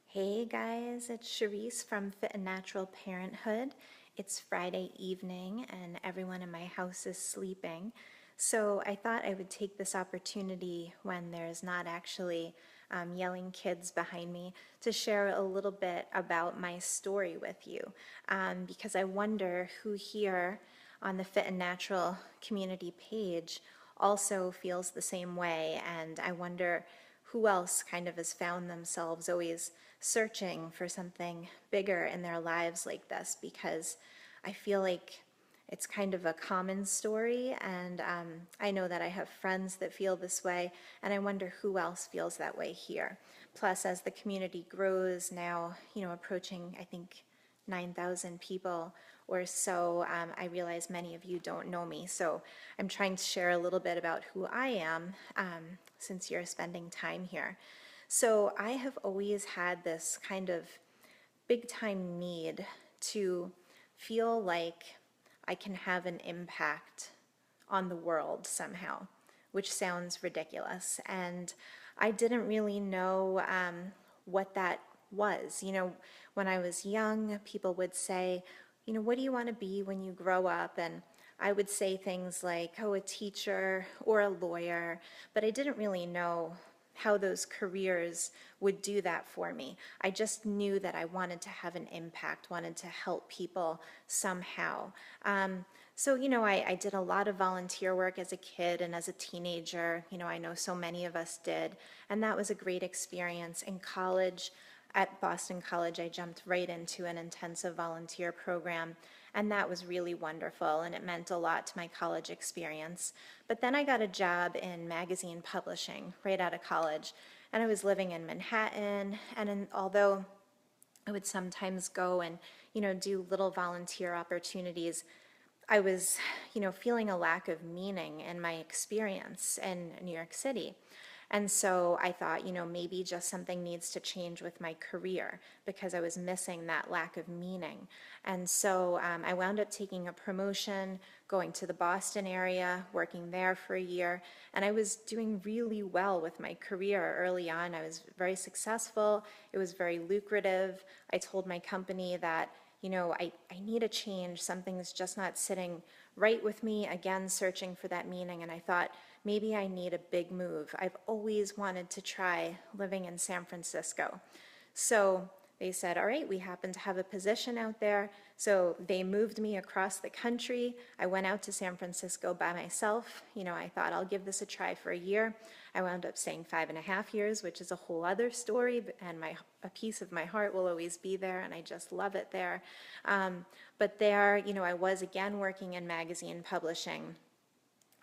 Hey guys, it's Charise from Fit and Natural Parenthood. It's Friday evening and everyone in my house is sleeping. So I thought I would take this opportunity when there's not actually yelling kids behind me to share a little bit about my story with you. Because I wonder who here on the Fit and Natural community page also feels the same way, and I wonder who else kind of has found themselves always searching for something bigger in their lives like this, because I feel like it's kind of a common story, and I know that I have friends that feel this way, and I wonder who else feels that way here. Plus, as the community grows now, approaching, I think, 9,000 people or so, I realize many of you don't know me. So I'm trying to share a little bit about who I am since you're spending time here. So I have always had this kind of big time need to feel like I can have an impact on the world somehow, which sounds ridiculous. And I didn't really know what that was. When I was young, people would say, what do you want to be when you grow up? And I would say things like, oh, a teacher or a lawyer, but I didn't really know how those careers would do that for me. I just knew that I wanted to have an impact, wanted to help people somehow. I did a lot of volunteer work as a kid and as a teenager. I know so many of us did, and that was a great experience. In college, at Boston College, I jumped right into an intensive volunteer program, and that was really wonderful, and it meant a lot to my college experience. But then I got a job in magazine publishing right out of college, and I was living in Manhattan, and although I would sometimes go and, do little volunteer opportunities, I was, feeling a lack of meaning in my experience in New York City. And so I thought, maybe just something needs to change with my career because I was missing that lack of meaning. And so I wound up taking a promotion, going to the Boston area, working there for a year, and I was doing really well with my career early on. I was very successful. It was very lucrative. I told my company that I need a change. Something's just not sitting right with me, again, searching for that meaning. And I thought, maybe I need a big move. I've always wanted to try living in San Francisco. So they said, all right, we happen to have a position out there. So they moved me across the country. I went out to San Francisco by myself. I thought I'll give this a try for a year. I wound up staying 5.5 years, which is a whole other story, and a piece of my heart will always be there, and I just love it there. But there, I was again working in magazine publishing.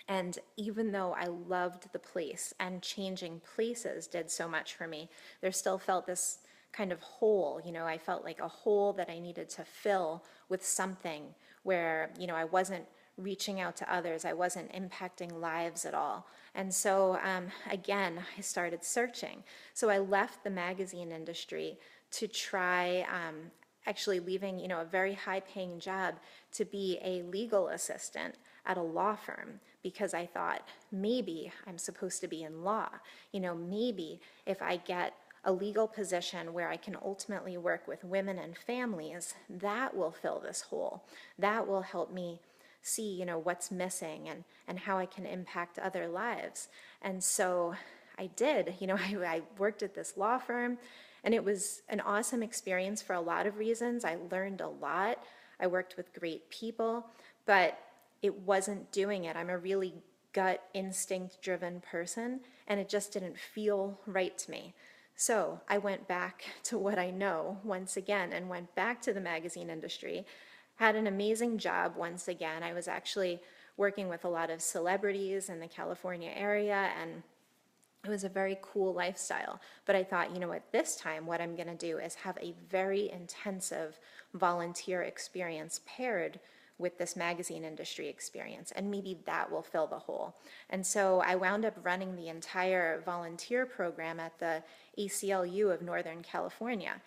And even though I loved the place and changing places did so much for me, there still felt this kind of hole. I felt like a hole that I needed to fill with something where, I wasn't reaching out to others. I wasn't impacting lives at all. And so, again, I started searching. So I left the magazine industry to try actually leaving, a very high-paying job to be a legal assistant at a law firm because I thought maybe I'm supposed to be in law. Maybe if I get a legal position where I can ultimately work with women and families, that will fill this hole. That will help me see, what's missing and how I can impact other lives. And so I did. I worked at this law firm, and it was an awesome experience for a lot of reasons. I learned a lot. I worked with great people, but it wasn't doing it. I'm a really gut instinct driven person, and it just didn't feel right to me. So I went back to what I know once again and went back to the magazine industry, had an amazing job once again. I was actually working with a lot of celebrities in the California area, and it was a very cool lifestyle. But I thought, this time what I'm going to do is have a very intensive volunteer experience paired with this magazine industry experience, and maybe that will fill the hole. And so I wound up running the entire volunteer program at the ACLU of Northern California,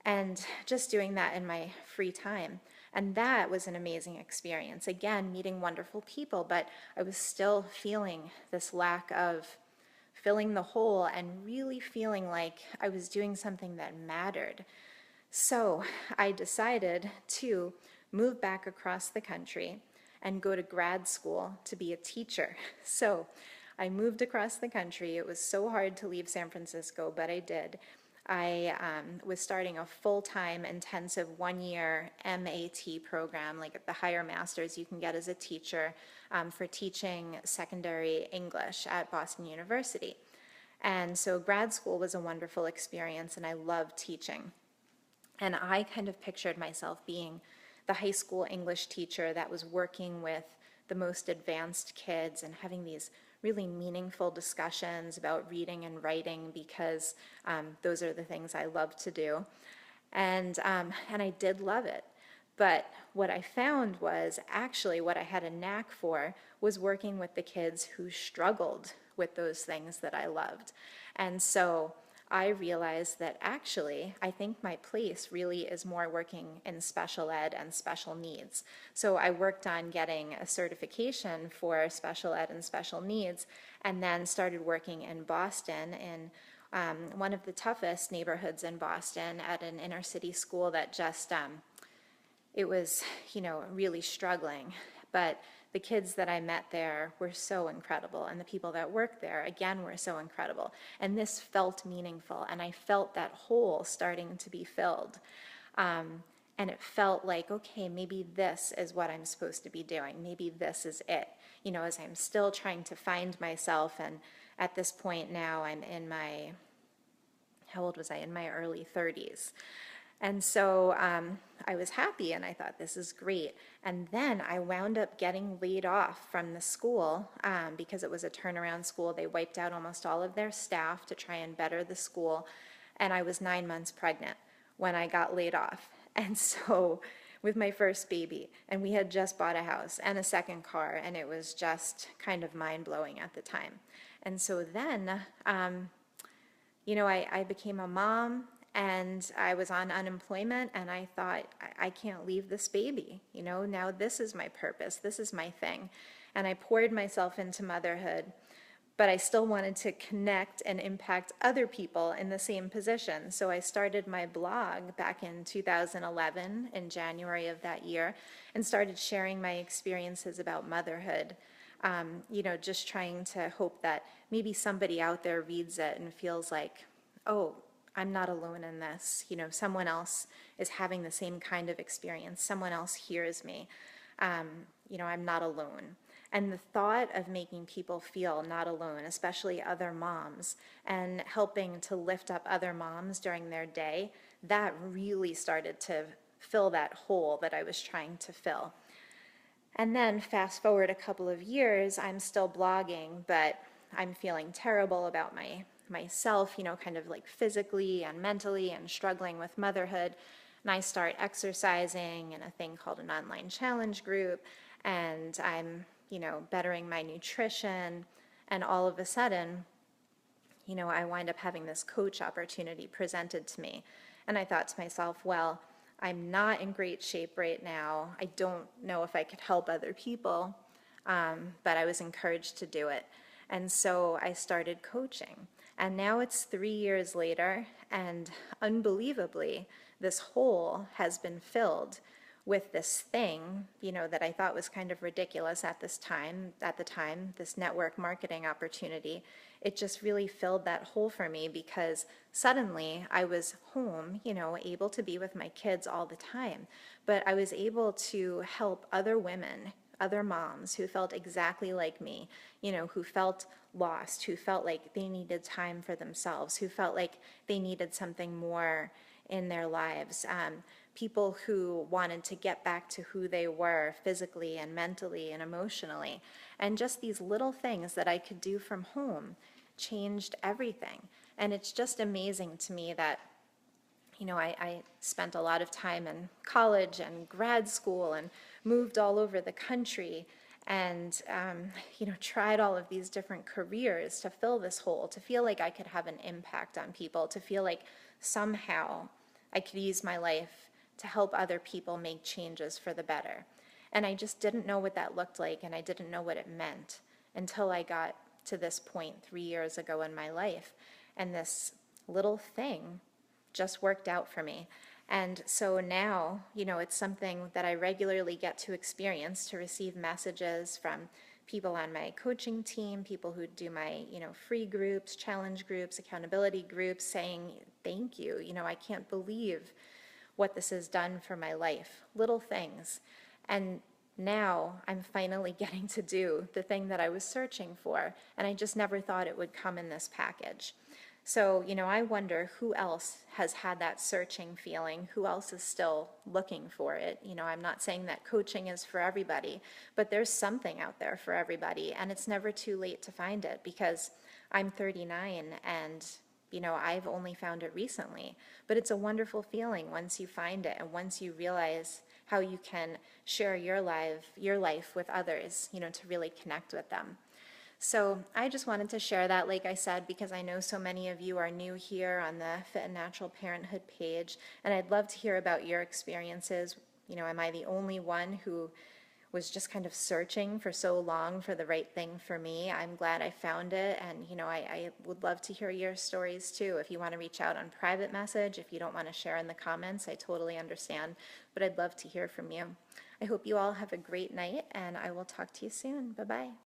and just doing that in my free time. And that was an amazing experience. Again, meeting wonderful people, but I was still feeling this lack of filling the hole and really feeling like I was doing something that mattered. So I decided to move back across the country and go to grad school to be a teacher. So I moved across the country. It was so hard to leave San Francisco, but I did. I was starting a full-time intensive 1-year MAT program, like the higher masters you can get as a teacher, for teaching secondary English at Boston University. And so grad school was a wonderful experience, and I loved teaching. And I kind of pictured myself being the high school English teacher that was working with the most advanced kids and having these really meaningful discussions about reading and writing, because those are the things I love to do. And I did love it. But what I found was actually what I had a knack for was working with the kids who struggled with those things that I loved. And so I realized that actually I think my place really is more working in special ed and special needs. So I worked on getting a certification for special ed and special needs, and then started working in Boston in one of the toughest neighborhoods in Boston at an inner city school that just it was, really struggling. But the kids that I met there were so incredible, and the people that worked there, again, were so incredible. And this felt meaningful, and I felt that hole starting to be filled. And it felt like, okay, maybe this is what I'm supposed to be doing. Maybe this is it. As I'm still trying to find myself, and at this point now I'm in my, how old was I? In my early 30s. And so I was happy, and I thought, this is great. And then I wound up getting laid off from the school because it was a turnaround school. They wiped out almost all of their staff to try and better the school. And I was 9 months pregnant when I got laid off. And so with my first baby, and we had just bought a house and a second car, and it was just kind of mind-blowing at the time. And so then, I became a mom, and I was on unemployment, and I thought, I can't leave this baby. Now this is my purpose. This is my thing. And I poured myself into motherhood, but I still wanted to connect and impact other people in the same position. So I started my blog back in 2011, in January of that year, and started sharing my experiences about motherhood. Just trying to hope that maybe somebody out there reads it and feels like, oh, I'm not alone in this. Someone else is having the same kind of experience. Someone else hears me. I'm not alone. And the thought of making people feel not alone, especially other moms, and helping to lift up other moms during their day, that really started to fill that hole that I was trying to fill. And then fast forward a couple of years, I'm still blogging, but I'm feeling terrible about myself, kind of like physically and mentally, and struggling with motherhood. And I start exercising in a thing called an online challenge group, and I'm, bettering my nutrition. And all of a sudden, I wind up having this coach opportunity presented to me. And I thought to myself, well, I'm not in great shape right now. I don't know if I could help other people, but I was encouraged to do it. And so I started coaching. And now it's 3 years later, and unbelievably, this hole has been filled with this thing, that I thought was kind of ridiculous at the time, this network marketing opportunity. It just really filled that hole for me, because suddenly I was home, able to be with my kids all the time, but I was able to help other women, other moms who felt exactly like me, who felt lost, who felt like they needed time for themselves, who felt like they needed something more in their lives, people who wanted to get back to who they were physically and mentally and emotionally. And just these little things that I could do from home changed everything. And it's just amazing to me that I spent a lot of time in college and grad school and moved all over the country, and tried all of these different careers to fill this hole, to feel like I could have an impact on people, to feel like somehow I could use my life to help other people make changes for the better. And I just didn't know what that looked like, and I didn't know what it meant until I got to this point 3 years ago in my life. And this little thing just worked out for me. And so now, it's something that I regularly get to experience, to receive messages from people on my coaching team, people who do my, free groups, challenge groups, accountability groups, saying, thank you. I can't believe what this has done for my life. Little things. And now I'm finally getting to do the thing that I was searching for, and I just never thought it would come in this package. So, I wonder who else has had that searching feeling, who else is still looking for it. I'm not saying that coaching is for everybody, but there's something out there for everybody, and it's never too late to find it, because I'm 39 and I've only found it recently. But it's a wonderful feeling once you find it and once you realize how you can share your life with others, to really connect with them. So I just wanted to share that, like I said, because I know so many of you are new here on the Fit and Natural Parenthood page, and I'd love to hear about your experiences. Am I the only one who was just kind of searching for so long for the right thing for me? I'm glad I found it, and I would love to hear your stories too. If you want to reach out on private message, if you don't want to share in the comments, I totally understand, but I'd love to hear from you. I hope you all have a great night, and I will talk to you soon. Bye-bye.